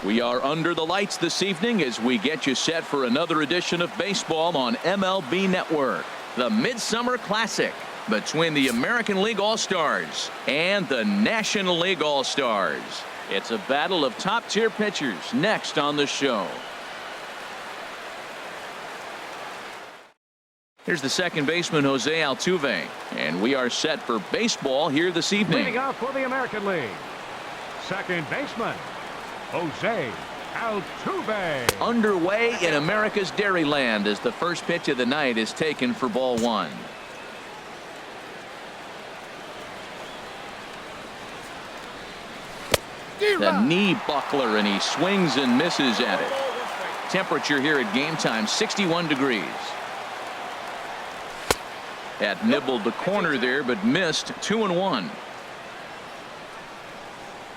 We are under the lights this evening as we get you set for another edition of baseball on MLB Network. The Midsummer Classic between the American League All-Stars and the National League All-Stars. It's a battle of top-tier pitchers next on the show. Here's the second baseman, Jose Altuve, and we are set for baseball here this evening. Leading off for the American League, second baseman, Jose Altuve. Underway in America's Dairyland as the first pitch of the night is taken for ball one. The knee buckler, and he swings and misses at it. Temperature here at game time, 61 degrees. That nibbled the corner there, but missed. 2-1.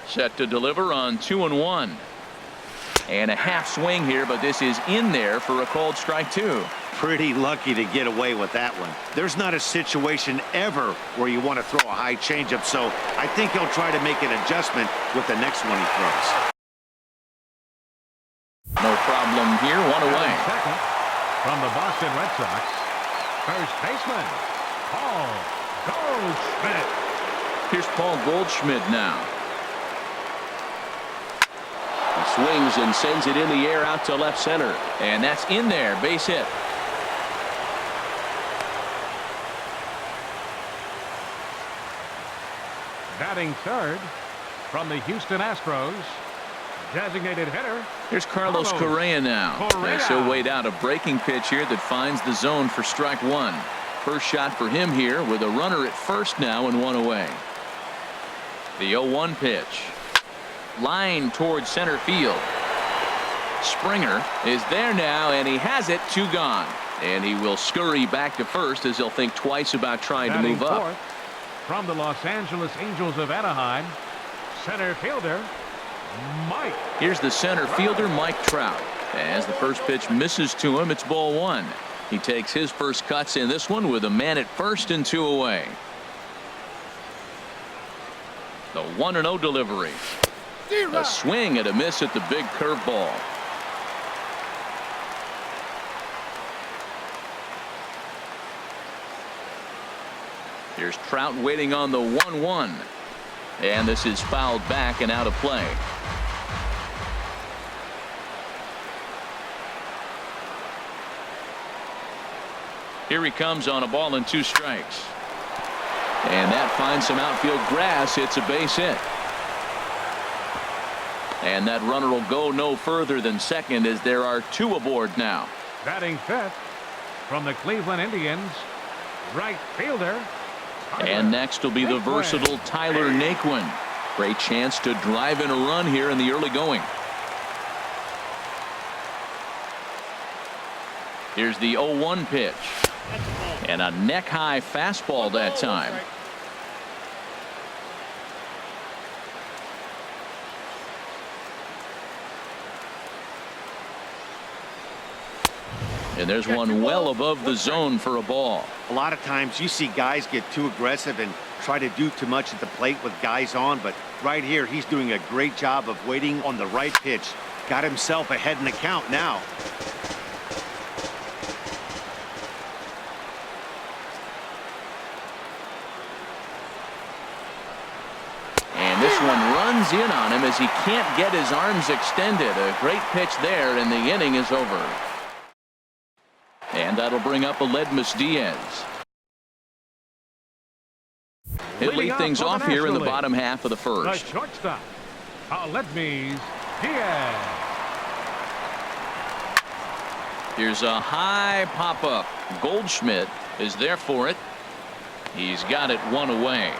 Set to deliver on 2-1. And a half swing here, but this is in there for a called strike two. Pretty lucky to get away with that one. There's not a situation ever where you want to throw a high changeup, so I think he'll try to make an adjustment with the next one he throws. No problem here. One away. Second from the Boston Red Sox, first baseman, Paul Goldschmidt. Here's Paul Goldschmidt now. He swings and sends it in the air out to left center. And that's in there. Base hit. Batting third from the Houston Astros, designated hitter. Here's Carlos Correa now. He'll wait out a breaking pitch here that finds the zone for strike one. First shot for him here with a runner at first now and one away. The 0-1 pitch. Line towards center field. Springer is there now, and he has it. Two gone. And he will scurry back to first as he'll think twice about trying to move up. From the Los Angeles Angels of Anaheim, center fielder Mike. Here's the center fielder, Mike Trout. As the first pitch misses to him, it's ball one. He takes his first cuts in this one with a man at first and two away. The 1-0 delivery. A swing and a miss at the big curveball. Here's Trout waiting on the 1-1. And this is fouled back and out of play. Here he comes on a ball and two strikes. And that finds some outfield grass. It's a base hit. And that runner will go no further than second as there are two aboard now. Batting fifth from the Cleveland Indians, right fielder. And next will be the versatile Tyler Naquin. Great chance to drive in a run here in the early going. Here's the 0-1 pitch. And a neck-high fastball that time. And there's one well above the zone for a ball. A lot of times you see guys get too aggressive and try to do too much at the plate with guys on, but right here he's doing a great job of waiting on the right pitch. Got himself ahead in the count now. And this one runs in on him as he can't get his arms extended. A great pitch there, and the inning is over. And that'll bring up Aledmus Diaz. He'll lead things off here in the bottom half of the first. The shortstop, Aledmus Diaz. Here's a high pop-up. Goldschmidt is there for it. He's got it one away.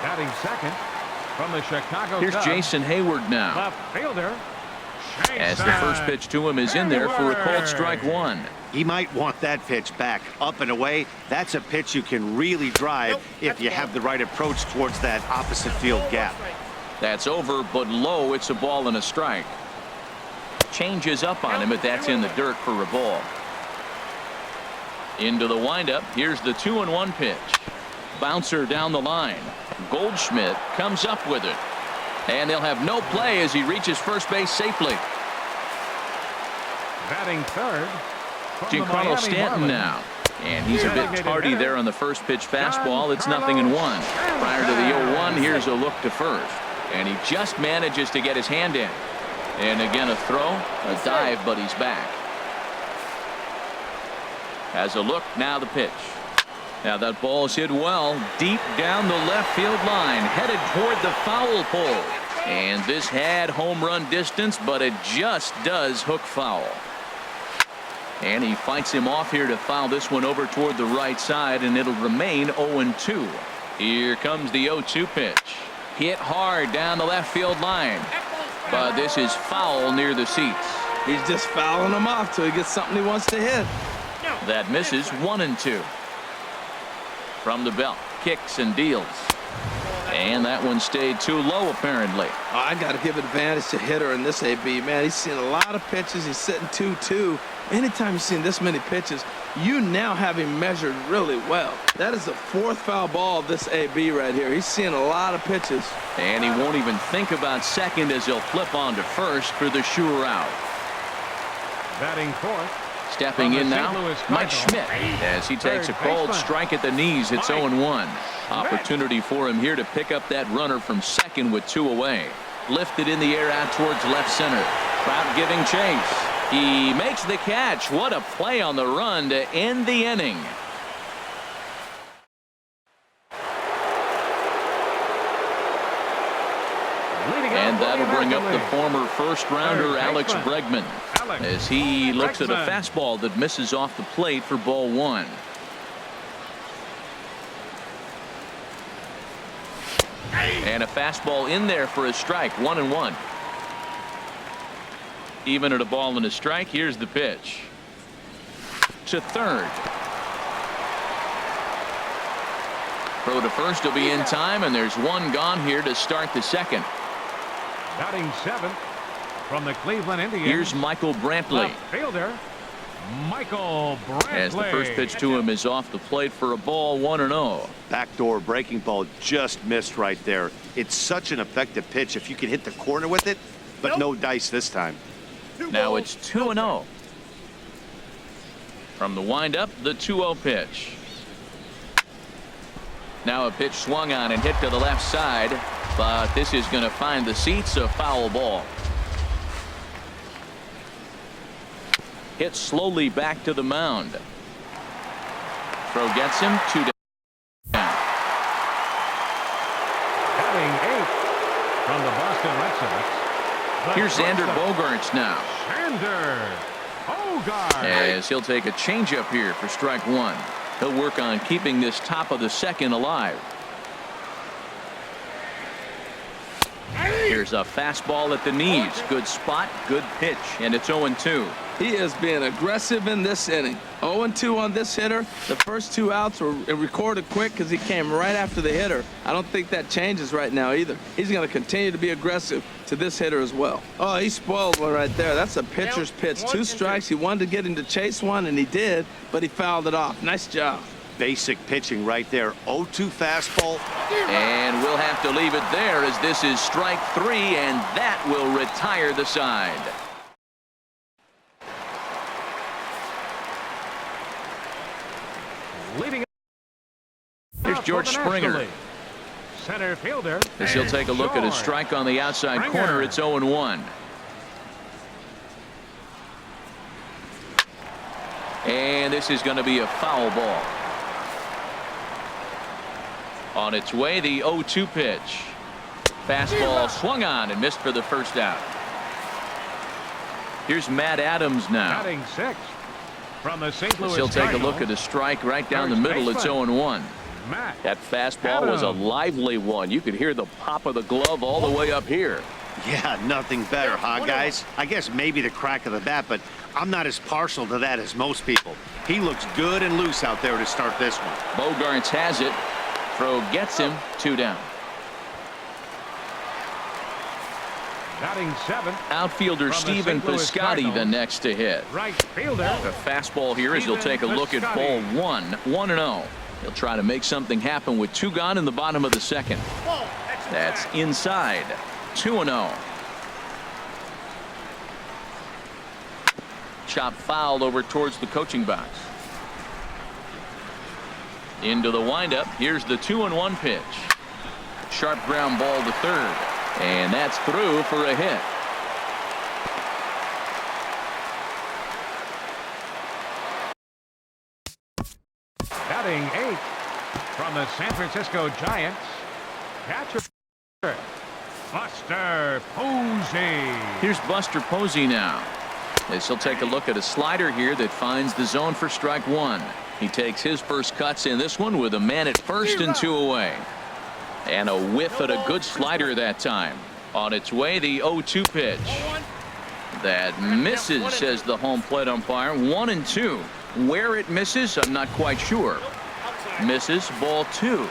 Batting second from the Chicago Here's Cubs, Jason Hayward now. left fielder. As the first pitch to him is in there for a called strike one. He might want that pitch back up and away. That's a pitch you can really drive if you have the right approach towards that opposite field gap. That's over, but low. It's a ball and a strike. Changes up on him, but that's in the dirt for a ball. Into the windup. Here's the 2-1 pitch. Bouncer down the line. Goldschmidt comes up with it. And they'll have no play as he reaches first base safely. Batting third. Giancarlo Stanton now. And he's a bit tardy there on the first pitch fastball. It's 0-1. Prior to the 0-1, here's a look to first. And he just manages to get his hand in. And again a throw, a dive, but he's back. Has a look, now the pitch. Now that ball's hit well, deep down the left field line, headed toward the foul pole. And this had home run distance, but it just does hook foul. And he fights him off here to foul this one over toward the right side, and it'll remain 0-2. Here comes the 0-2 pitch. Hit hard down the left field line. But this is foul near the seats. He's just fouling him off till he gets something he wants to hit. That misses 1-2. From the belt, kicks and deals. And that one stayed too low, apparently. Oh, I got to give advantage to hitter in this AB. Man, he's seen a lot of pitches. He's sitting 2-2. Anytime you've seen this many pitches, you now have him measured really well. That is the fourth foul ball of this AB right here. He's seeing a lot of pitches. And he won't even think about second as he'll flip on to first for the sure out. Batting fourth. Stepping in now, Mike Schmidt, as he takes a cold strike at the knees. It's 0-1. Opportunity for him here to pick up that runner from second with 2 away. Lifted in the air out towards left center. Trout giving chase. He makes the catch. What a play on the run to end the inning. And that'll bring up the former first-rounder Alex Bregman as he looks at a fastball that misses off the plate for ball 1. And a fastball in there for a strike. 1-1. Even at a ball and a strike. Here's the pitch to third. Throw to first will be in time, and there's one gone here to start the second. Batting seventh from the Cleveland Indians. Here's Michael Brantley. Left fielder Michael Brantley. As the first pitch to him is off the plate for a ball. 1-0. Backdoor breaking ball just missed right there. It's such an effective pitch if you can hit the corner with it, but no dice this time. Now it's 2-0. From the windup, the 2-0 pitch. Now a pitch swung on and hit to the left side, but this is going to find the seats. A foul ball. Hit slowly back to the mound. Throw gets him 2 down. Batting eighth from the Boston Red Sox. Here's Xander Bogaerts now. Xander Bogaerts. As he'll take a changeup here for strike 1. He'll work on keeping this top of the second alive. Here's a fastball at the knees. Good spot, good pitch, and it's 0-2. He is being aggressive in this inning. 0-2 on this hitter. The first 2 outs were recorded quick because he came right after the hitter. I don't think that changes right now either. He's going to continue to be aggressive to this hitter as well. Oh, he spoiled one right there. That's a pitcher's pitch. 2 strikes. He wanted to get him to chase one, and he did, but he fouled it off. Nice job. Basic pitching right there. 0-2 fastball. And we'll have to leave it there as this is strike 3, and that will retire the side. Leading. Here's George Springer. Center fielder. As he'll take a look at a strike on the outside corner. It's 0-1. And this is going to be a foul ball. On its way, the 0-2 pitch. Fastball swung on and missed for the first out. Here's Matt Adams now. Batting sixth from the St. Louis He'll take a Cardinals. look at a strike right down the middle. It's 0-1. That fastball was a lively one. You could hear the pop of the glove all the way up here. Yeah, nothing better, huh, guys? I guess maybe the crack of the bat, but I'm not as partial to that as most people. He looks good and loose out there to start this one. Bogaerts has it. Throw gets him 2 down. Batting seventh. Outfielder Stephen Piscotty the next to hit. Right fielder. The fastball here as he'll take a look at ball 1. 1-0. He'll try to make something happen with 2 gone in the bottom of the second. That's inside. 2-0. Chop foul over towards the coaching box. Into the windup. Here's the 2-1 pitch. Sharp ground ball to third. And that's through for a hit. Batting 8th from the San Francisco Giants, catcher Buster Posey. Here's Buster Posey now, as he'll take a look at a slider here that finds the zone for strike one. He takes his first cuts in this one with a man at first and 2 away. And a whiff at a good slider that time. On its way, the 0-2 pitch. That misses, says the home plate umpire. 1-2. Where it misses, I'm not quite sure. Misses, ball 2.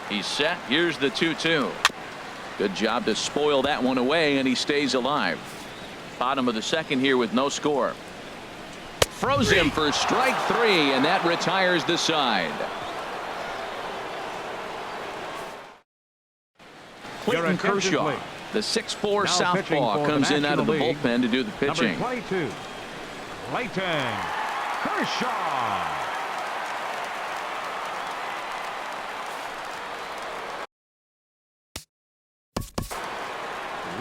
He's set. Here's the 2-2. Good job to spoil that one away, and he stays alive. Bottom of the second here with no score. Froze him for strike 3, and that retires the side. Clayton Kershaw, the 6'4" southpaw, comes in out of the bullpen to do the pitching. Number 22, Clayton Kershaw.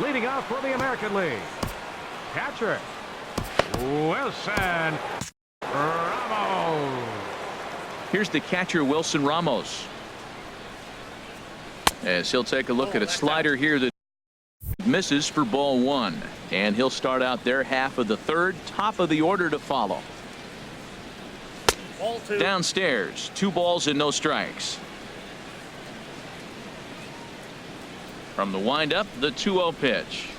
Leading off for the American League, catcher Wilson Ramos. Here's the catcher, Wilson Ramos, as he'll take a look at a slider here that misses for ball 1. And he'll start out their half of the third. Top of the order to follow. Downstairs, 2 balls and no strikes. From the windup, the 2-0 pitch.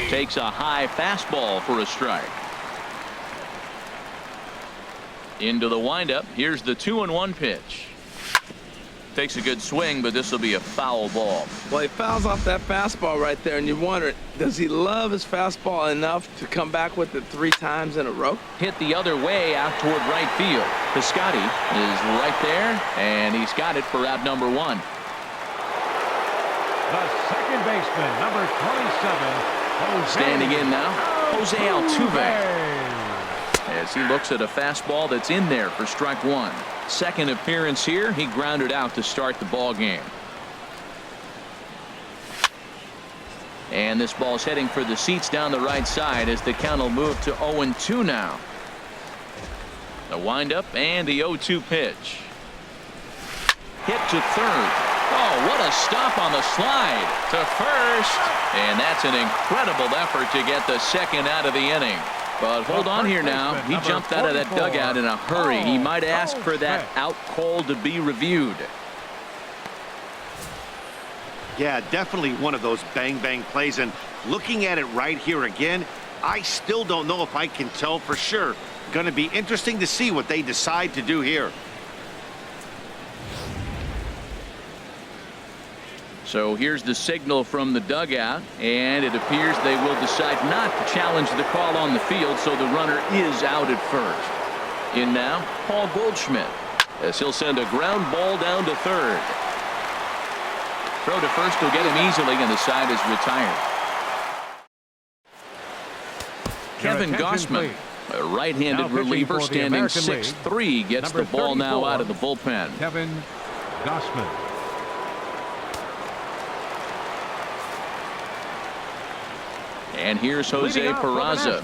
Takes a high fastball for a strike. Into the windup. Here's the 2-1 pitch. Takes a good swing, but this will be a foul ball. Well, he fouls off that fastball right there, and you wonder, does he love his fastball enough to come back with it 3 times in a row? Hit the other way out toward right field. Piscotty is right there, and he's got it for out number 1. The second baseman, number 27, Jose. Standing in now, Jose Altuve, as he looks at a fastball that's in there for strike 1. Second appearance here. He grounded out to start the ball game. And this ball's heading for the seats down the right side as the count will move to 0-2 now. The windup and the 0-2 pitch. Hit to third. Oh, what a stop on the slide to first. And that's an incredible effort to get the second out of the inning. But hold on here now. He jumped out of that dugout in a hurry. He might ask for that out call to be reviewed. Yeah, definitely one of those bang-bang plays. And looking at it right here again, I still don't know if I can tell for sure. Going to be interesting to see what they decide to do here. So here's the signal from the dugout, and it appears they will decide not to challenge the call on the field, so the runner is out at first. In now, Paul Goldschmidt, as he'll send a ground ball down to third. Throw to first will get him easily, and the side is retired. Kevin Gossman, a right-handed reliever standing 6'3", gets the ball now out of the bullpen. Kevin Gossman. And here's Jose Peraza.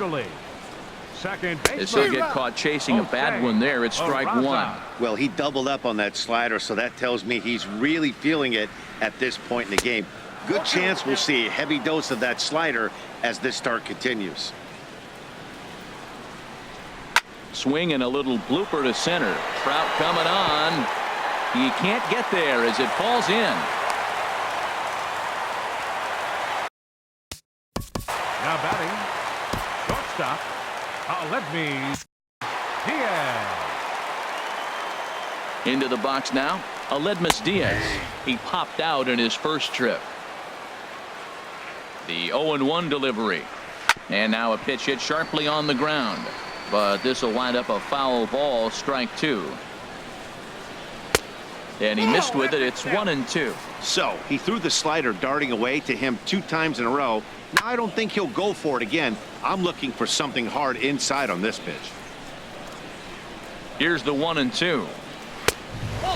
As he'll get caught chasing a bad one there. It's strike 1. Well, he doubled up on that slider, so that tells me he's really feeling it at this point in the game. Good chance we'll see a heavy dose of that slider as this start continues. Swing and a little blooper to center. Trout coming on. He can't get there as it falls in. Now batting, shortstop, Aledmys Diaz. Into the box now, Aledmys Diaz. He popped out in his first trip. The 0-1 delivery. And now a pitch hit sharply on the ground. But this will wind up a foul ball, strike 2. And he missed with it. It's 1-2. So he threw the slider darting away to him 2 times in a row. Now I don't think he'll go for it again. I'm looking for something hard inside on this pitch. Here's the 1-2.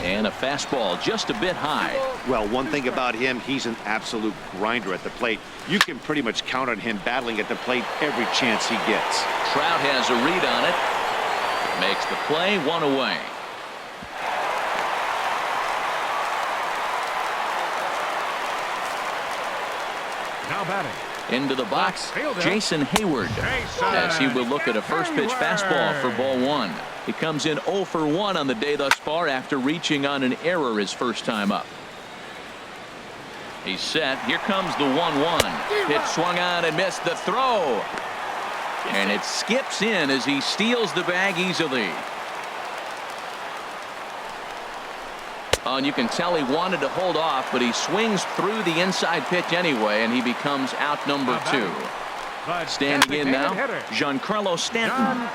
And a fastball just a bit high. Well, one thing about him, he's an absolute grinder at the plate. You can pretty much count on him battling at the plate every chance he gets. Trout has a read on it. Makes the play, 1 away. Now batting. Into the box, Jason Hayward, as he will look at a first pitch fastball for ball 1. He comes in 0 for 1 on the day thus far after reaching on an error his first time up. He's set. Here comes the 1-1. Pitch swung on and missed the throw. And it skips in as he steals the bag easily. Oh, and you can tell he wanted to hold off, but he swings through the inside pitch anyway, and he becomes out number 2. Standing in now, Giancarlo Stanton.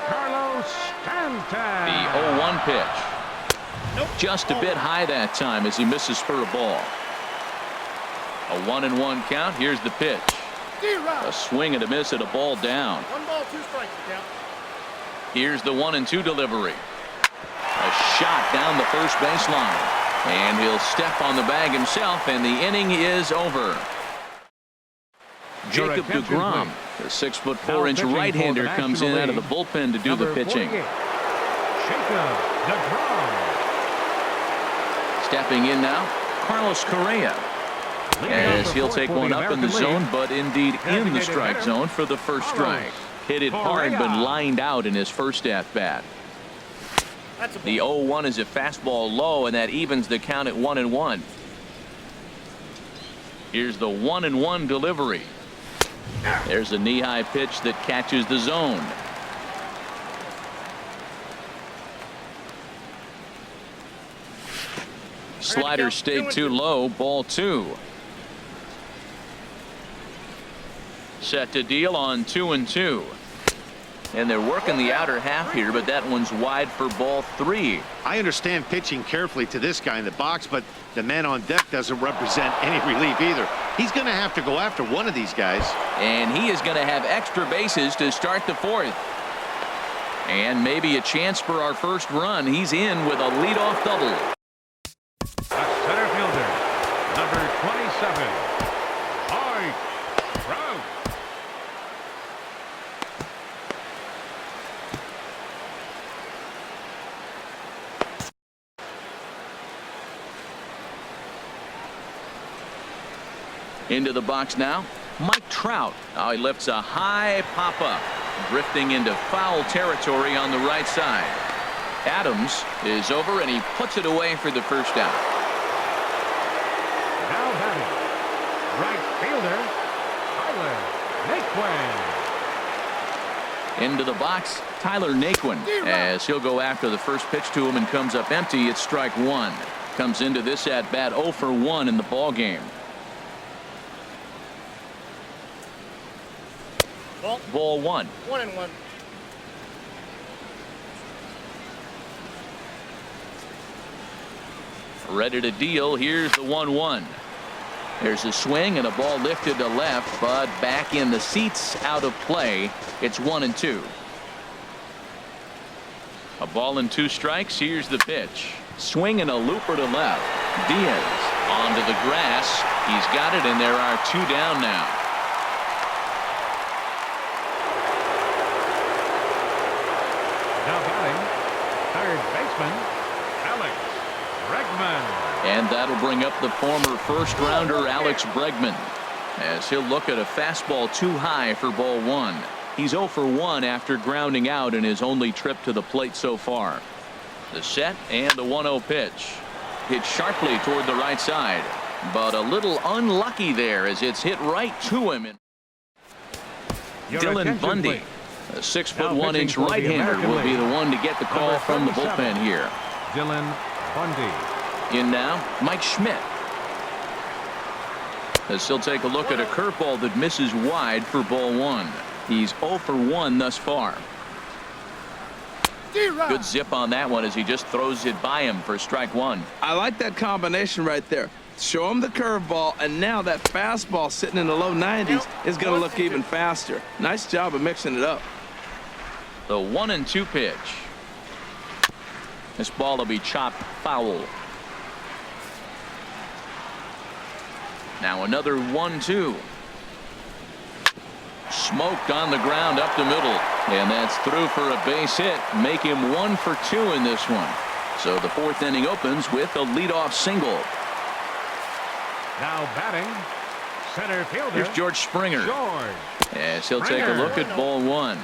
The 0-1 pitch. Just a bit high that time as he misses for a ball. A 1-1 count. Here's the pitch. A swing and a miss at a ball down. 1 ball, 2 strikes. Here's the 1-2 delivery. A shot down the first baseline. And he'll step on the bag himself, and the inning is over. Jacob deGrom, the 6'4" right-hander, comes in out of the bullpen to do the pitching. Jacob deGrom. Stepping in now, Carlos Correa, as he'll take one up in the zone, but indeed in the strike zone for the first strike. Hit it hard, but lined out in his first at-bat. The 0-1 is a fastball low, and that evens the count at 1-1. Here's the 1-1 delivery. There's a knee-high pitch that catches the zone. Slider stayed too low. Ball 2. Set to deal on 2-2. And they're working the outer half here, but that one's wide for ball 3. I understand pitching carefully to this guy in the box, but the man on deck doesn't represent any relief either. He's going to have to go after one of these guys. And he is going to have extra bases to start the 4th. And maybe a chance for our first run. He's in with a leadoff double. A center fielder, number 27, Mike Trout. Into the box now, Mike Trout. Oh, he lifts a high pop-up, drifting into foul territory on the right side. Adams is over, and he puts it away for the first out. Now batting, right fielder, Tyler Naquin. Into the box, Tyler Naquin, as he'll go after the first pitch to him and comes up empty. It's strike 1. Comes into this at-bat 0 for 1 in the ball game. Ball 1. 1-1. Ready to deal. Here's the 1-1. There's a swing and a ball lifted to left, but back in the seats, out of play. It's 1-2. A ball and 2 strikes. Here's the pitch. Swing and a looper to left. Diaz onto the grass. He's got it, and there are 2 down now. Now batting, third baseman, Alex Bregman. And that'll bring up the former first-rounder Alex Bregman, as he'll look at a fastball too high for ball 1. He's 0 for 1 after grounding out in his only trip to the plate so far. The set and the 1-0 pitch. Hit sharply toward the right side, but a little unlucky there as it's hit right to him. Dylan Bundy, a 6'1" right-hander, will be the one to get the call from the bullpen here. Dylan Bundy. In now, Mike Schmidt. As he'll take a look at a curveball that misses wide for ball 1. He's 0 for 1 thus far. Good zip on that one as he just throws it by him for strike one. I like that combination right there. Show him the curveball, and now that fastball sitting in the low 90s is going to look even faster. Nice job of mixing it up. The 1-2 pitch. This ball will be chopped foul. Now another 1-2. Smoked on the ground up the middle, and that's through for a base hit. Make him 1 for 2 in this one. So the 4th inning opens with a leadoff single. Now batting, center fielder. Here's George Springer. As he'll take a look at ball one.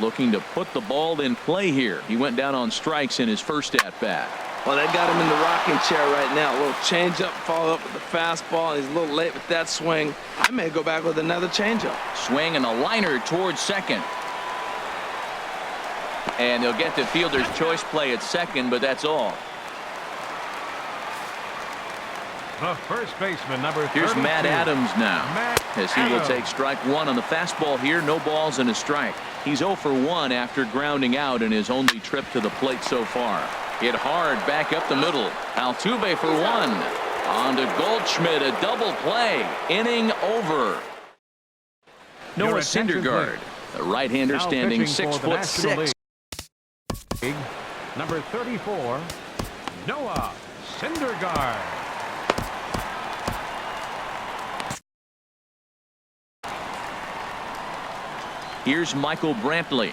Looking to put the ball in play here. He went down on strikes in his first at-bat. Well, they got him in the rocking chair right now. A little changeup, followed up with the fastball, and he's a little late with that swing. I may go back with another changeup. Swing and a liner towards second. And they'll get the fielder's choice play at second, but that's all. The first baseman, number 32. Here's Matt Adams now. As he will Adams. take strike one on the fastball here. No balls and a strike. He's 0 for 1 after grounding out in his only trip to the plate so far. Hit hard back up the middle. Altuve for 1. On to Goldschmidt, a double play. Inning over. Noah Syndergaard, the right-hander, Now standing pitching for the 6'6". National League, number 34, Noah Syndergaard. Here's Michael Brantley.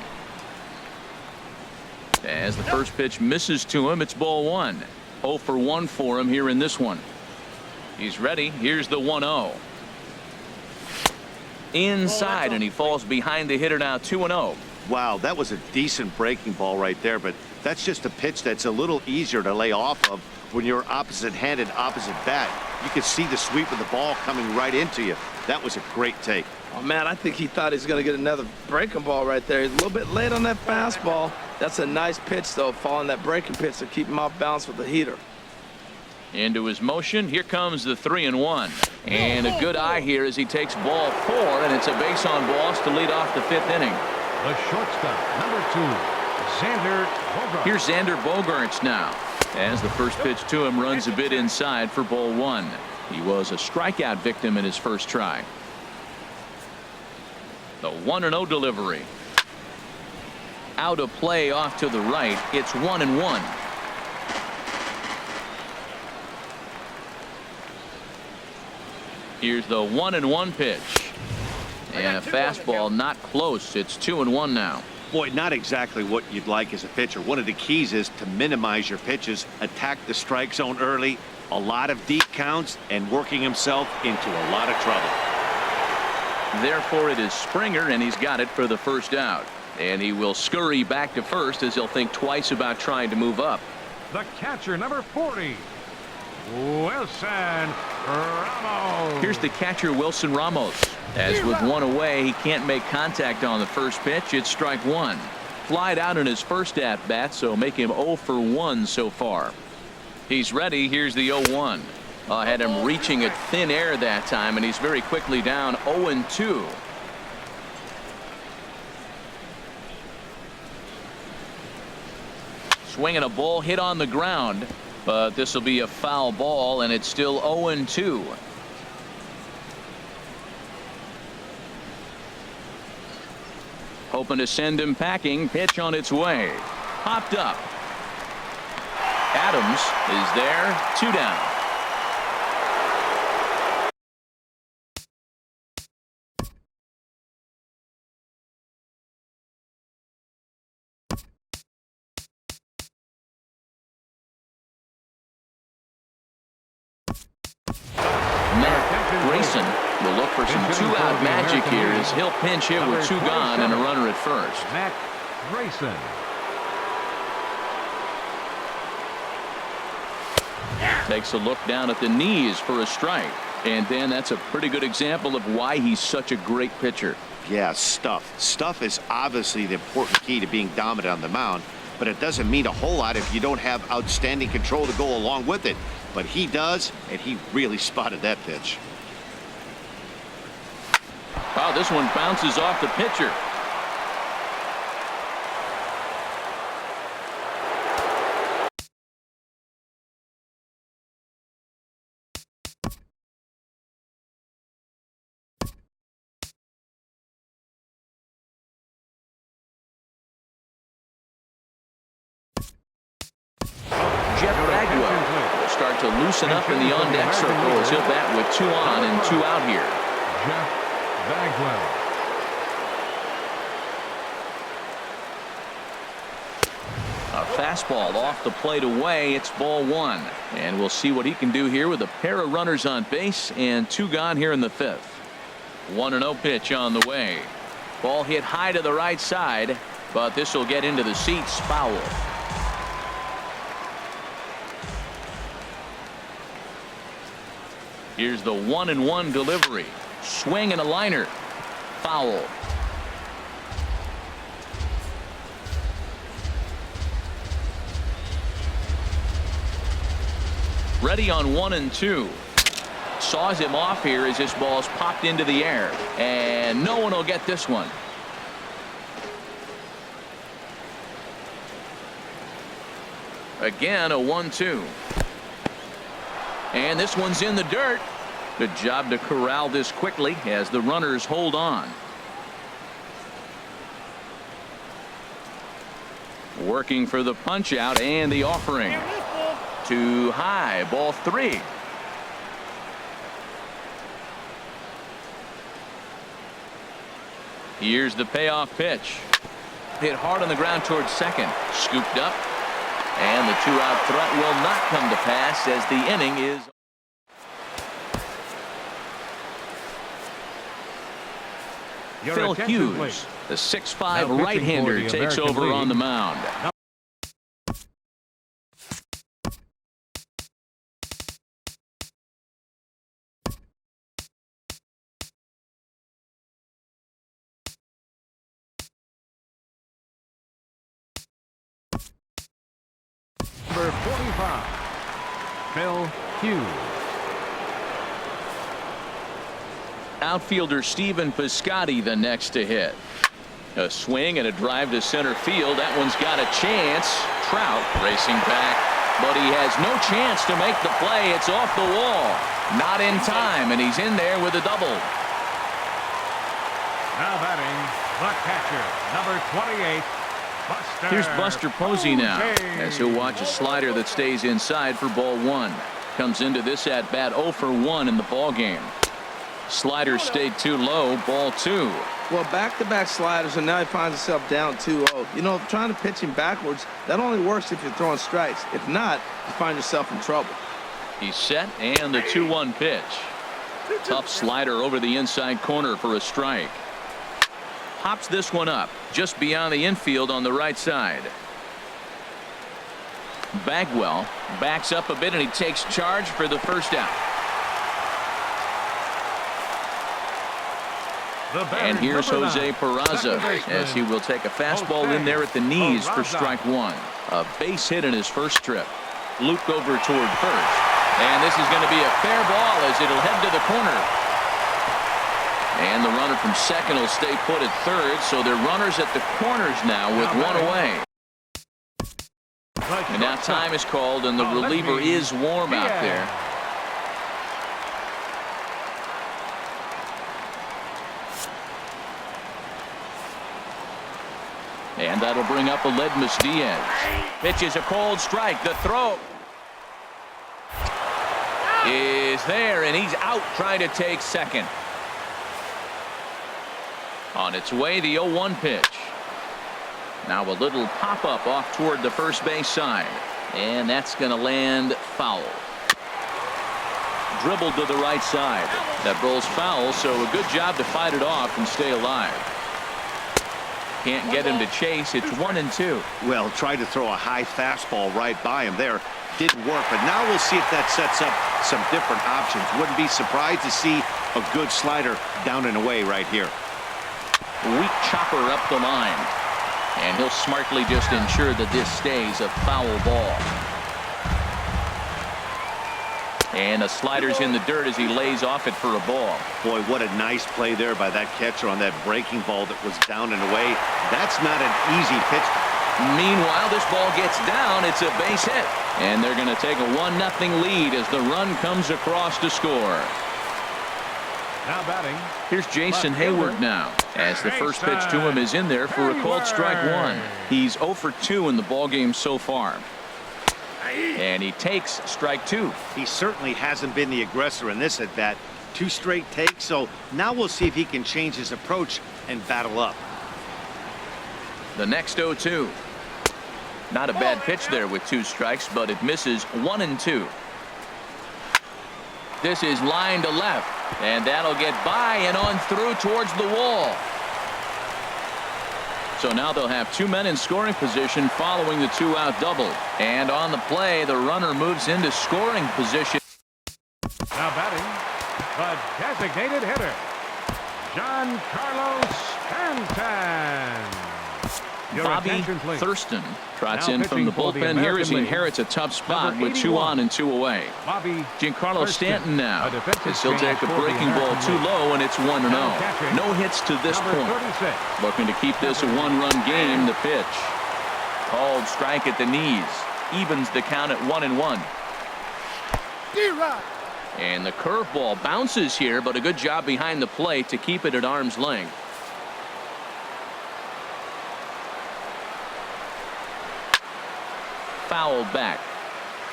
As the first pitch misses to him, it's ball 1. 0 for 1 for him here in this one. He's ready. Here's the 1-0. Inside, and he falls behind the hitter now, 2-0. Wow, that was a decent breaking ball right there, but that's just a pitch that's a little easier to lay off of when you're opposite-handed, opposite bat. You can see the sweep of the ball coming right into you. That was a great take. Oh, man, I think he thought he was going to get another breaking ball right there. He's a little bit late on that fastball. That's a nice pitch, though, following that breaking pitch to keep him off balance with the heater. Into his motion. Here comes the 3-1. And a good eye here as he takes ball 4, and it's a base on balls to lead off the 5th inning. The shortstop, number 2, Xander Bogaerts. Here's Xander Bogaerts now. As the first pitch to him runs a bit inside for ball 1. He was a strikeout victim in his first try. The 1-0 delivery. Out of play off to the right. It's 1-1. Here's the 1-1 pitch. And a fastball not close. It's 2-1 now. Boy, not exactly what you'd like as a pitcher. One of the keys is to minimize your pitches, attack the strike zone early, a lot of deep counts, and working himself into a lot of trouble. Therefore, it is Springer, and he's got it for the first out. And he will scurry back to first as he'll think twice about trying to move up. The catcher, number 40, Wilson Ramos. Here's the catcher, Wilson Ramos. As with 1 away, he can't make contact on the first pitch. It's strike 1. Flied out in his first at-bat, so make him 0 for 1 so far. He's ready. Here's the 0-1. Had him reaching at thin air that time, and he's very quickly down 0-2. Swinging a ball hit on the ground, but this will be a foul ball, and it's still 0-2. Hoping to send him packing. Pitch on its way. Popped up. Adams is there. 2 down. Grayson will look for some 2-out magic here as he'll pinch hit with 2 gone and a runner at first. Matt Grayson. Takes a look down at the knees for a strike. And then that's a pretty good example of why he's such a great pitcher. Yeah, stuff. Stuff is obviously the important key to being dominant on the mound, but it doesn't mean a whole lot if you don't have outstanding control to go along with it. But he does, and he really spotted that pitch. Wow, this one bounces off the pitcher. Jeff Bagwell will start to loosen up in the on-deck circle as he'll bat with 2 on and 2 out here. Jeff Bagwell. A fastball off the plate away. It's ball 1. And we'll see what he can do here with a pair of runners on base and 2 gone here in the 5th. 1-0 pitch on the way. Ball hit high to the right side, but this will get into the seats. Foul. Here's the 1-1 delivery. Swing and a liner. Foul. Ready on 1-2. Saws him off here as this ball's popped into the air, and no one will get this one. Again, a 1-2. And this one's in the dirt. Good job to corral this quickly as the runners hold on. Working for the punch out and the offering. Too high. Ball 3. Here's the payoff pitch. Hit hard on the ground towards second. Scooped up. And the 2-out threat will not come to pass as the inning is. Phil Hughes, the 6'5" right-hander, takes over on the mound. Number 45, Phil Hughes. Outfielder Stephen Piscotty the next to hit. A swing and a drive to center field. That one's got a chance. Trout racing back, but he has no chance to make the play. It's off the wall. Not in time, and he's in there with a double. Now batting, the catcher, number 28. Here's Buster Posey now as he'll watch a slider that stays inside for ball 1. Comes into this at bat 0 for 1 in the ball game. Slider stayed too low. Ball 2. Well, back-to-back sliders, and now he finds himself down 2-0. You know, trying to pitch him backwards, that only works if you're throwing strikes. If not, you find yourself in trouble. He's set, and the 2-1 pitch. Tough slider over the inside corner for a strike. Pops this one up just beyond the infield on the right side. Bagwell backs up a bit and he takes charge for the first out. And here's Jose Peraza as he will take a fastball in there at the knees for strike 1. A base hit in his first trip. Looped over toward first. And this is going to be a fair ball as it'll head to the corner. And the runner from second will stay put at third, so they're runners at the corners now with 1 away. And now time is called, and the reliever is warm out there. And that'll bring up Aledmus Diaz. Pitches a cold strike. The throw is there, and he's out trying to take second. On its way, the 0-1 pitch. Now a little pop-up off toward the first base side. And that's going to land foul. Dribbled to the right side. That rolls foul, so a good job to fight it off and stay alive. Can't get him to chase. It's 1-2. Well, tried to throw a high fastball right by him there. Didn't work, but now we'll see if that sets up some different options. Wouldn't be surprised to see a good slider down and away right here. Weak chopper up the line. And he'll smartly just ensure that this stays a foul ball. And the slider's in the dirt as he lays off it for a ball. Boy, what a nice play there by that catcher on that breaking ball that was down and away. That's not an easy pitch. Meanwhile, this ball gets down. It's a base hit. And they're going to take a 1-0 lead as the run comes across to score. Now batting. Here's Jason Hayward now as the first pitch to him is in there for a called strike 1. He's 0 for 2 in the ballgame so far. And he takes strike two. He certainly hasn't been the aggressor in this at bat. 2 straight takes, so now we'll see if he can change his approach and battle up. The next 0-2. Not a bad pitch there with 2 strikes, but it misses 1-2. This is line to left, and that'll get by and on through towards the wall. So now they'll have 2 men in scoring position following the 2-out double. And on the play, the runner moves into scoring position. Now batting, the designated hitter, Giancarlo Stanton. Your Bobby attention, please. Thurston trots Now in from the pitching for the bullpen here as he American League, inherits a tough spot number with 2 on 81, and 2 away. Bobby Giancarlo Thurston, Stanton now, a defensive as he'll take a change for the breaking ball American too League. low, and it's 1-0. Now catching, No hits to this number point. 36. Looking to keep this a 1-run game. The pitch called strike at the knees, evens the count at 1-1. And the curveball bounces here, but a good job behind the plate to keep it at arm's length. Fouled back.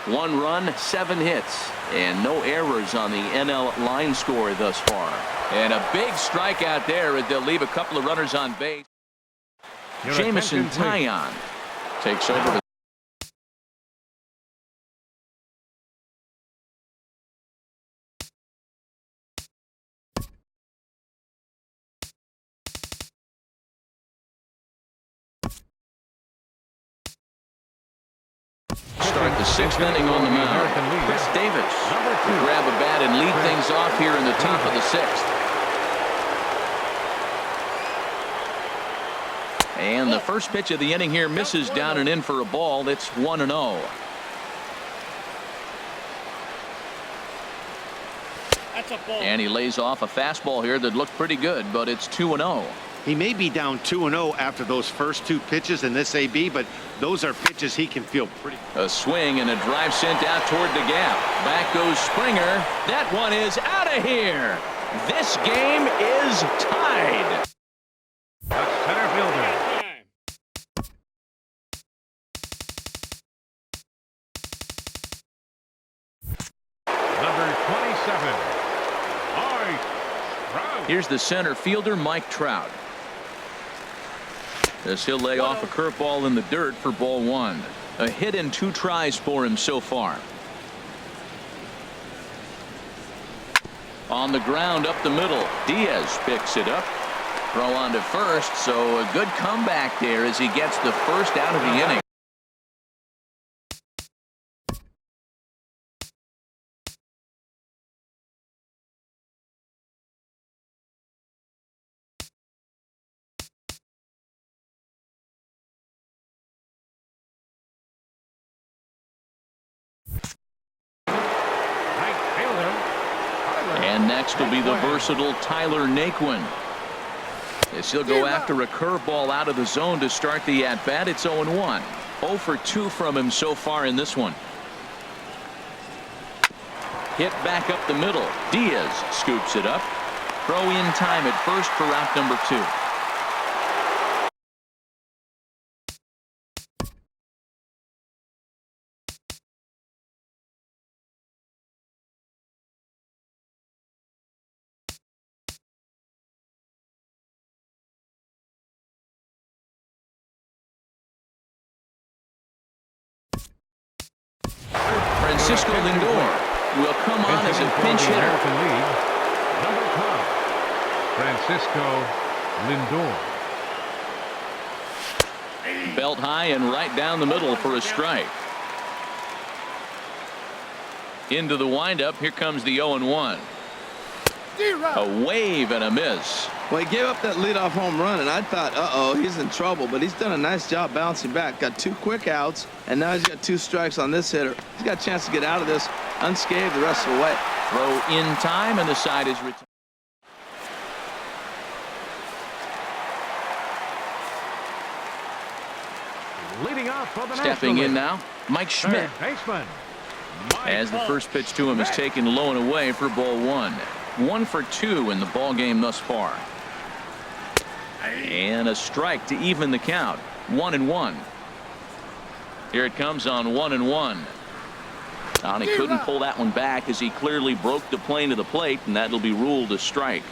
1 run, 7 hits, and no errors on the NL line score thus far. And a big strikeout there as they'll leave a couple of runners on base. Your Jamison attention, please. Tyon takes over the start the 6th inning on the mound. Chris Davis will grab a bat and lead things off here in the top of the 6th. And the first pitch of the inning here misses down and in for a ball. It's 1-0. And he lays off a fastball here that looked pretty good, but it's 2-0. He may be down 2-0 after those first 2 pitches in this AB, but those are pitches he can feel pretty. A swing and a drive sent out toward the gap. Back goes Springer. That one is out of here. This game is tied. That's center fielder. Number 27, Mike Trout. Here's the center fielder, Mike Trout. As he'll lay off a curveball in the dirt for ball 1. A hit in 2 tries for him so far. On the ground up the middle. Diaz picks it up. Throw on to first, so a good comeback there as he gets the first out of the inning. And next will be the versatile Tyler Naquin. As he'll go after a curveball out of the zone to start the at-bat. It's 0-1. 0 for 2 from him so far in this one. Hit back up the middle. Diaz scoops it up. Throw in time at first for out number 2. Francisco Lindor will come on as a pinch hitter. Number 12, Francisco Lindor. Belt high and right down the middle for a strike. Into the windup. Here comes the 0-1. A wave and a miss. Well, he gave up that leadoff home run, and I thought, uh-oh, he's in trouble. But he's done a nice job bouncing back. Got 2 quick outs, and now he's got 2 strikes on this hitter. He's got a chance to get out of this unscathed the rest of the way. Throw in time, and the side is returned. Leading off for the Stepping in now, Mike Schmidt. Third baseman, As the first pitch to him is taken low and away for ball 1. 1 for 2 in the ball game thus far. And a strike to even the count. 1-1. Here it comes on 1-1. And he couldn't pull that one back as he clearly broke the plane of the plate, and that'll be ruled a strike.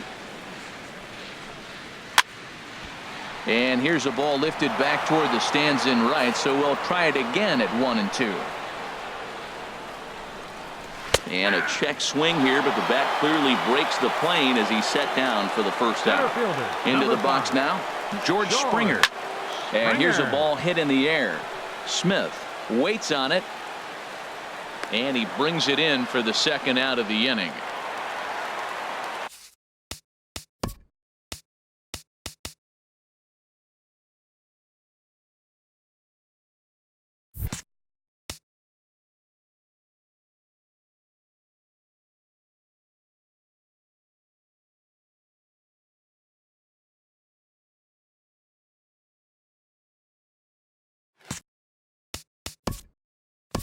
And here's a ball lifted back toward the stands in right, so we'll try it again at 1-2. And a check swing here, but the bat clearly breaks the plane as he's set down for the first out. Into the box now, George Springer. And here's a ball hit in the air. Smith waits on it, and he brings it in for the second out of the inning.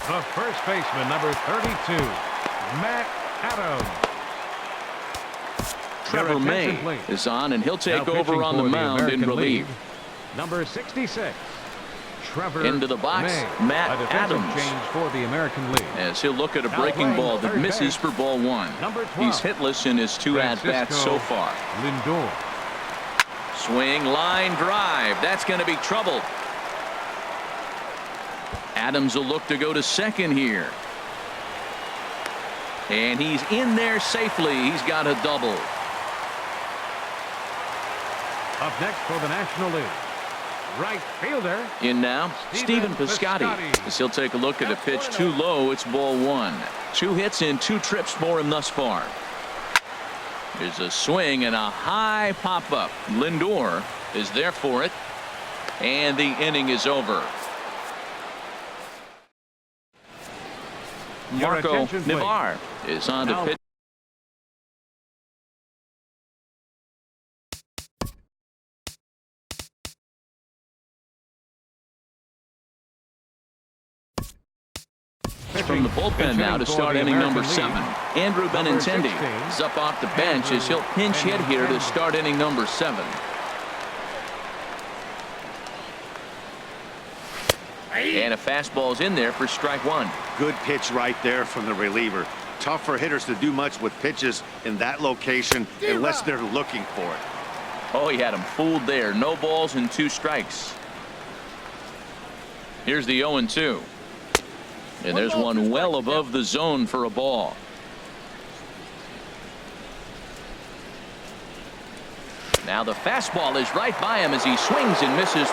The first baseman, number 32, Matt Adams. Trevor May is on, and he'll take over on the mound in relief. Number 66, Trevor Into the box, May. Matt A defensive Adams. change for the American League. As he'll look at a breaking ball that misses for ball one. Number 12, He's hitless in his 2 at-bats so far. Lindor. Swing, line drive. That's going to be trouble. Adams will look to go to second here. And he's in there safely. He's got a double. Up next for the National League, right fielder. In now, Stephen Piscotty. As he'll take a look at a pitch too low. It's ball one. 2 hits and 2 trips for him thus far. There's a swing and a high pop-up. Lindor is there for it. And the inning is over. Marco Navarre is on to pitch. From the bullpen now to start inning number 7. Andrew Benintendi is up off the bench as he'll pinch hit here to start inning number 7. And a fastball's in there for strike 1. Good pitch right there from the reliever. Tough for hitters to do much with pitches in that location unless they're looking for it. Oh, he had him fooled there. No balls and 2 strikes. Here's the 0-2. And there's one well above the zone for a ball. Now the fastball is right by him as he swings and misses.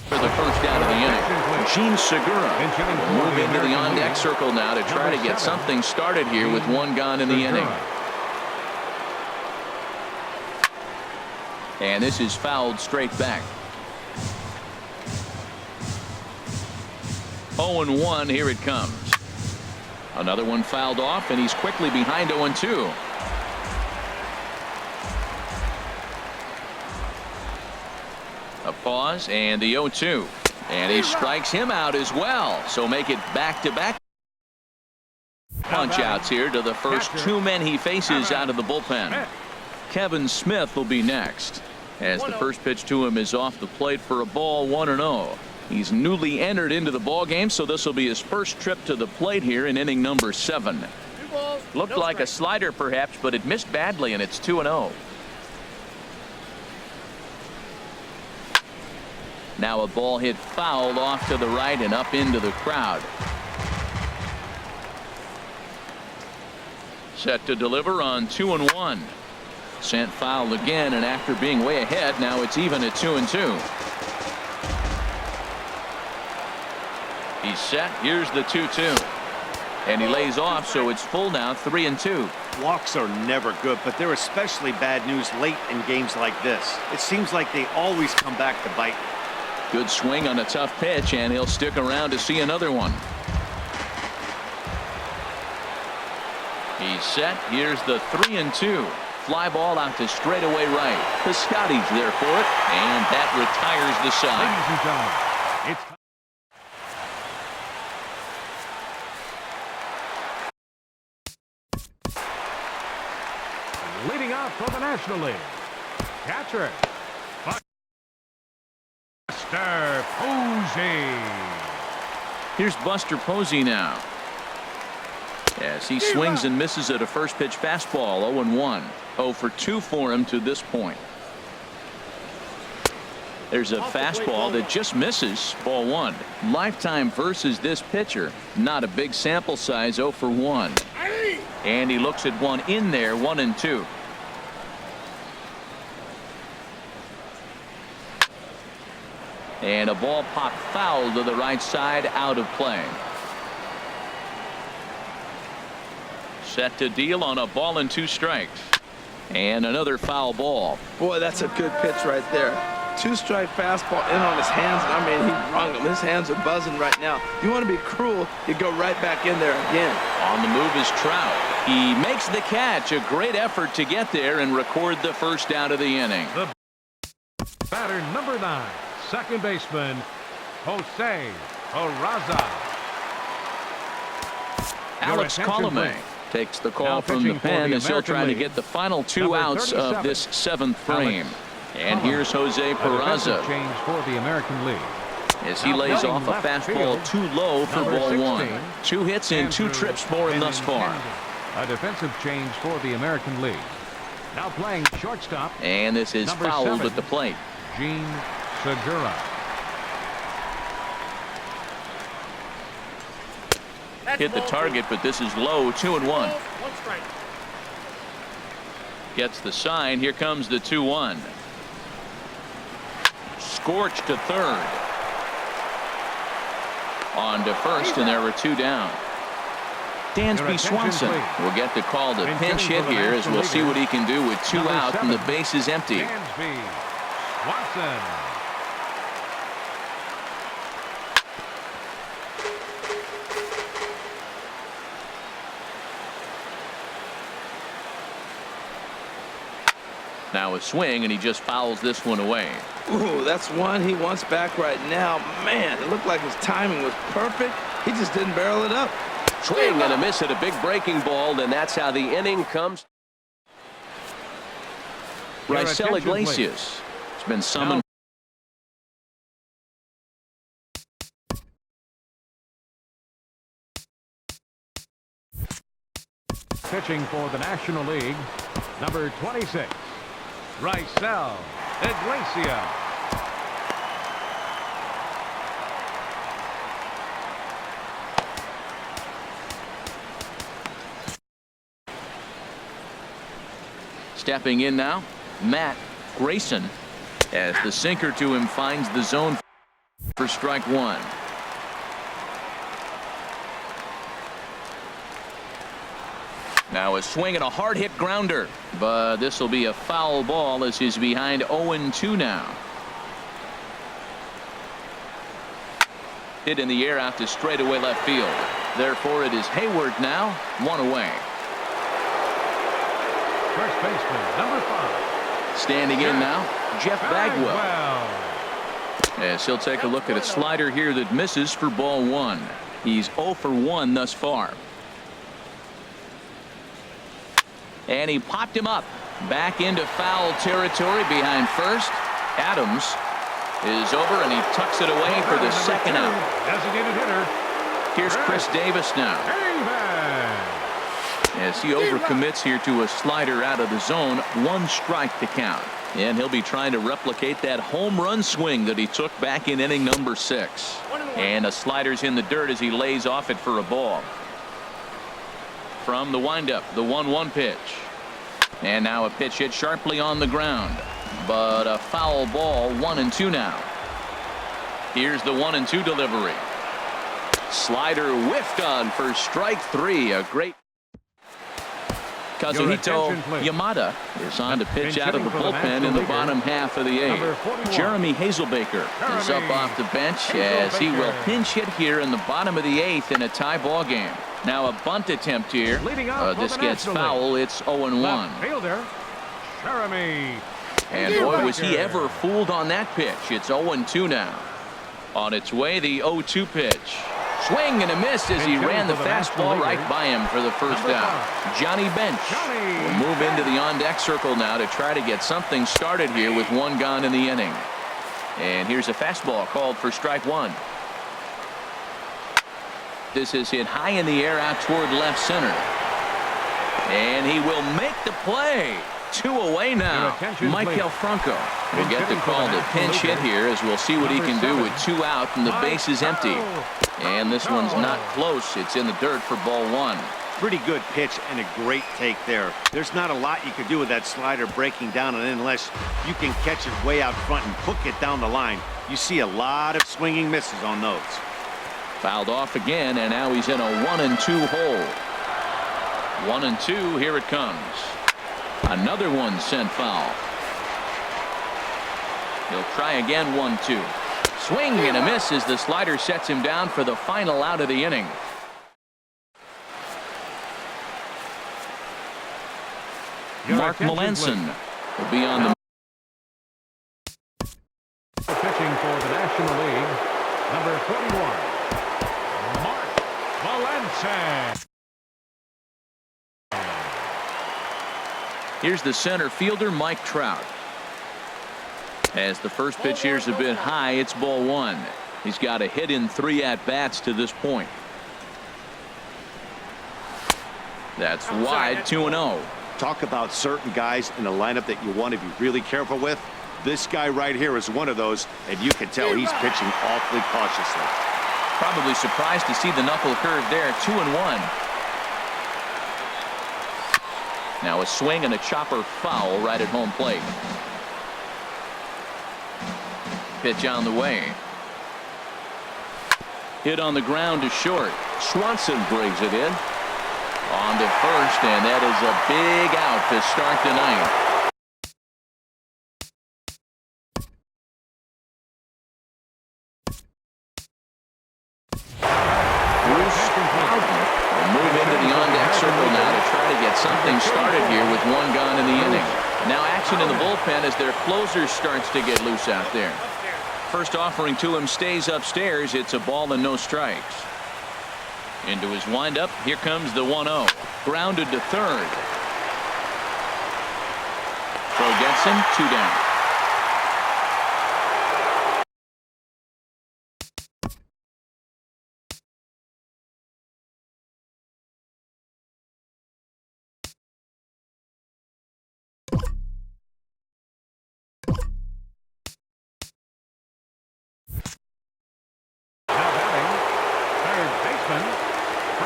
For the first out of the inning. Gene Segura will move into the on-deck circle now to try to get something started here with 1 gone in the inning. And this is fouled straight back. 0-1, here it comes. Another one fouled off, and he's quickly behind 0-2. A pause, and the 0-2. And he strikes him out as well. So make it back-to-back punch outs here to the first 2 men he faces out of the bullpen. Kevin Smith will be next, as the first pitch to him is off the plate for a ball, 1-0. He's newly entered into the ball game, so this will be his first trip to the plate here in inning number 7. Looked like a slider perhaps, but it missed badly, and it's 2-0. Now a ball hit foul off to the right and up into the crowd. Set to deliver on 2-1. Sent foul again, and after being way ahead, now it's even at 2-2. He's set. Here's the 2-2. And he lays off, so it's full now, 3-2. Walks are never good, but they're especially bad news late in games like this. It seems like they always come back to bite. Good swing on a tough pitch, and he'll stick around to see another one. He's set. Here's the 3-2. Fly ball out to straightaway right. Piscotty's there for it, and that retires the side. Ladies and gentlemen, it's leading off for the National League, catcher Buster Posey. Here's Buster Posey now. As he swings and misses at a first pitch fastball. 0-1. 0 for 2 for him to this point. There's a fastball that just misses. Ball 1. Lifetime versus this pitcher. Not a big sample size. 0 for 1. And he looks at one in there. 1-2. And a ball popped foul to the right side, out of play. Set to deal on a ball and 2 strikes. And another foul ball. Boy, that's a good pitch right there. 2-strike fastball in on his hands. And I mean, he wrung them. His hands are buzzing right now. You want to be cruel, you go right back in there again. On the move is Trout. He makes the catch. A great effort to get there and record the first out of the inning. The batter, number 9, second baseman, Jose Peraza. Alex Colomé takes the call from the pen as he'll try to get the final 2 outs of this 7th frame. And here's Jose Peraza Change for the American League. as he lays off a fastball too low for ball 1. 2 hits and 2 trips for him thus far. A defensive change for the American League. Now playing shortstop. And this is fouled 7, at the plate. Gene Segura. Hit the target, but this is low. 2-1. Gets the sign. Here comes the 2-1. Scorched to third. On to first, and there were 2 down. Dansby Swanson will get the call to pinch hit here as we'll see what he can do with 2 out and the base is empty. Dansby Swanson. Now a swing, and he just fouls this one away. Ooh, that's one he wants back right now. Man, it looked like his timing was perfect. He just didn't barrel it up. Swing and a miss at a big breaking ball, and that's how the inning comes. Raisel Iglesias has been summoned. Pitching for the National League, number 26, Raisel Iglesias. Stepping in now, Matt Grayson, as the sinker to him finds the zone for strike 1. Now a swing and a hard hit grounder, but this will be a foul ball as he's behind 0-2 now. Hit in the air out to straightaway left field. Therefore it is Hayward now, 1 away. First baseman, number 5. Standing in now, Jeff Bagwell. As he'll take a look at a slider here that misses for ball 1. He's 0 for 1 thus far. And he popped him up back into foul territory behind first. Adams is over and he tucks it away for the second out. Designated hitter. Here's Chris Davis now. As he overcommits here to a slider out of the zone. 1 strike to count. And he'll be trying to replicate that home run swing that he took back in inning number 6. And a slider's in the dirt as he lays off it for a ball. From the windup, the 1-1 pitch. And now a pitch hit sharply on the ground. But a foul ball. 1-2 now. Here's the 1-2 delivery. Slider whiffed on for strike 3. A great. Kazuhito Yamada is on to pitch out of the bullpen in the bottom half of the 8th. Jeremy Hazelbaker is up off the bench as he will pinch hit here in the bottom of the 8th in a tie ball game. Now a bunt attempt here. This gets foul. It's 0-1. Fielder, Jeremy. And boy, was he ever fooled on that pitch. It's 0-2 now. On its way, the 0-2 pitch. Swing and a miss as he ran the fastball right by him for the first out. Johnny Bench will move into the on-deck circle now to try to get something started here with 1 gone in the inning. And here's a fastball called for strike one. This is hit high in the air out toward left center. And he will make the play. 2 away now. Michael Franco will get the call to pinch hit here, as we'll see what he can do with 2 out and the base is empty. And this one's not close. It's in the dirt for ball 1. Pretty good pitch and a great take there. There's not a lot you can do with that slider breaking down, and unless you can catch it way out front and hook it down the line, you see a lot of swinging misses on those. Fouled off again, and now he's in a 1-2 hole. 1-2, here it comes. Another one sent foul. He'll try again. 1-2. Swing and a miss as the slider sets him down for the final out of the inning. Mark Melanson will be on the pitching for the National League, number 41, Mark Melanson. Here's the center fielder, Mike Trout. As the first pitch here's a bit high, it's ball 1. He's got a hit in 3 at-bats to this point. That's wide. 2-0. Talk about certain guys in the lineup that you want to be really careful with. This guy right here is one of those, and you can tell he's pitching awfully cautiously. Probably surprised to see the knuckle curve there. 2-1. Now a swing and a chopper foul right at home plate. Pitch on the way. Hit on the ground to short. Swanson brings it in. On to first, and that is a big out to start the ninth. Bruce Bowden will move into the on-deck circle now to try to get something started here with 1 gone in the inning. Now action in the bullpen as their closer starts to get loose out there. First offering to him stays upstairs. It's a ball and no strikes. Into his windup. Here comes the 1-0. Grounded to third. Throw gets him. 2 down.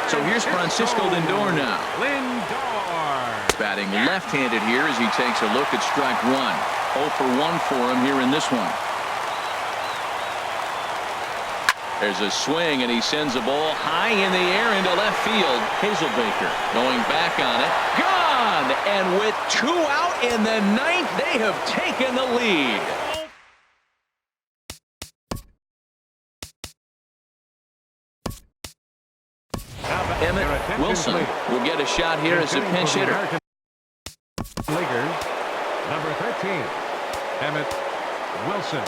So here's Francisco Lindor now. Batting left-handed here as he takes a look at strike 1. 0 for 1 for him here in this one. There's a swing, and he sends a ball high in the air into left field. Hazelbaker going back on it. Gone! And with 2 out in the 9th, they have taken the lead. Emmett Wilson will get a shot here as a pinch hitter. Lakers, number 13, Emmett Wilson.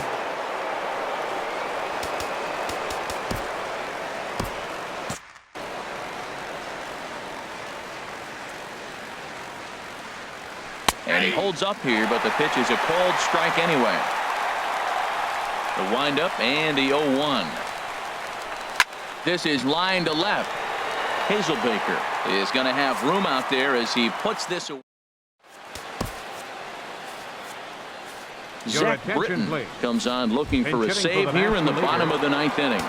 And he holds up here, but the pitch is a called strike anyway. The windup and the 0-1. This is line to left. Hazelbaker is going to have room out there as he puts this away. Zach Britton comes on looking for a save here in the bottom of the 9th inning.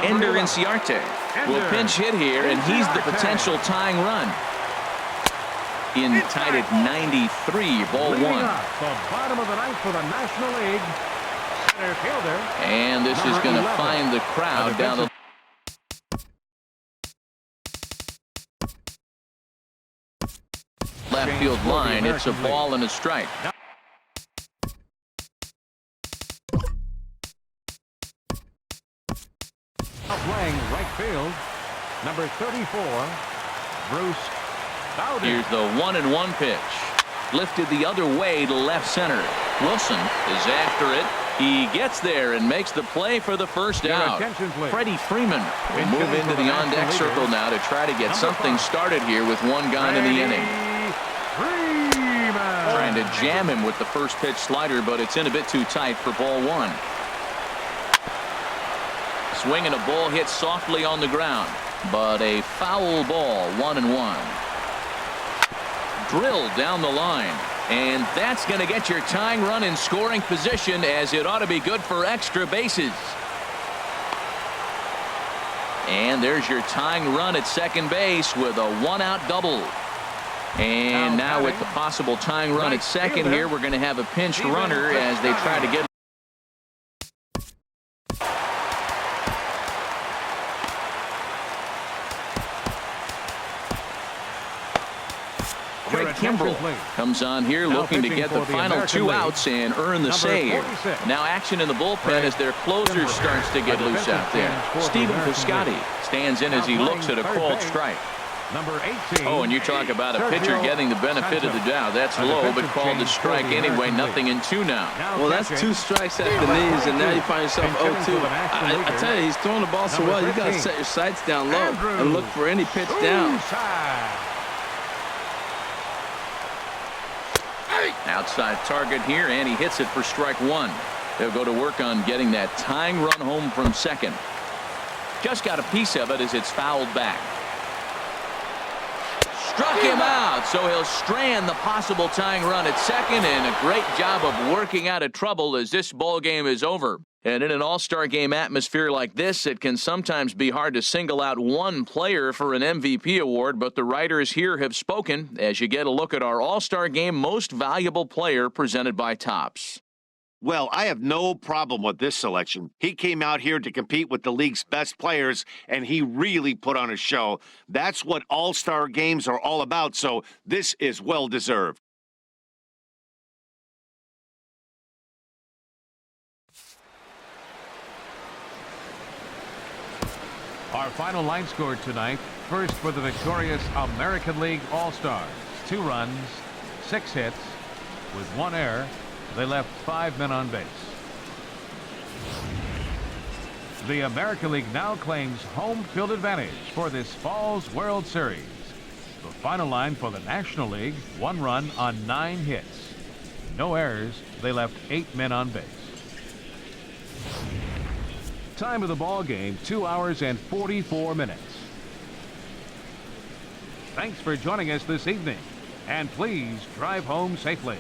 Ender Inciarte will pinch hit here, and he's the potential tying run. In tied at 93, ball 1. The bottom of the 9th for the National League. Center fielder. And this is going to find the crowd down the left field line. It's a ball and a strike. Playing right field, number 34, Bruce Bowden. Here's the 1-1 pitch. Lifted the other way to left center. Wilson is after it. He gets there and makes the play for the first out. Freddie Freeman will move into the on-deck circle now to try to get something started here with 1 gone in the inning. Trying to jam him with the first pitch slider, but it's in a bit too tight for ball 1. Swing and a ball hit softly on the ground, but a foul ball, 1-1. Drilled down the line, and that's going to get your tying run in scoring position, as it ought to be good for extra bases. And there's your tying run at second base with a one-out double. And now with the possible tying run at second here, we're going to have a pinch runner as they try to get. Greg Kimbrell comes on here looking to get the final 2 outs and earn the save. Now action in the bullpen as their closer starts to get loose out there. Stephen Piscotty stands in as he looks at a called strike. Oh, and you talk about a pitcher getting the benefit of the doubt. That's low, but called a strike anyway. 0-2 now. Well, that's 2 strikes at the knees, and now you find yourself 0-2. I tell you, he's throwing the ball so well. You got to set your sights down low and look for any pitch down. Outside target here, and he hits it for strike 1. They'll go to work on getting that tying run home from second. Just got a piece of it as it's fouled back. Struck him out, so he'll strand the possible tying run at second, and a great job of working out of trouble as this ball game is over. And in an all-star game atmosphere like this, it can sometimes be hard to single out one player for an MVP award, but the writers here have spoken as you get a look at our all-star game most valuable player presented by Topps. Well, I have no problem with this selection. He came out here to compete with the league's best players, and he really put on a show. That's what all-star games are all about, so this is well-deserved. Our final line score tonight. First for the victorious American League All-Stars. 2 runs, 6 hits, with 1 error. They left 5 men on base. The American League now claims home field advantage for this fall's World Series. The final line for the National League, 1 run on 9 hits. No errors. They left 8 men on base. Time of the ball game, 2 hours and 44 minutes. Thanks for joining us this evening, and please drive home safely.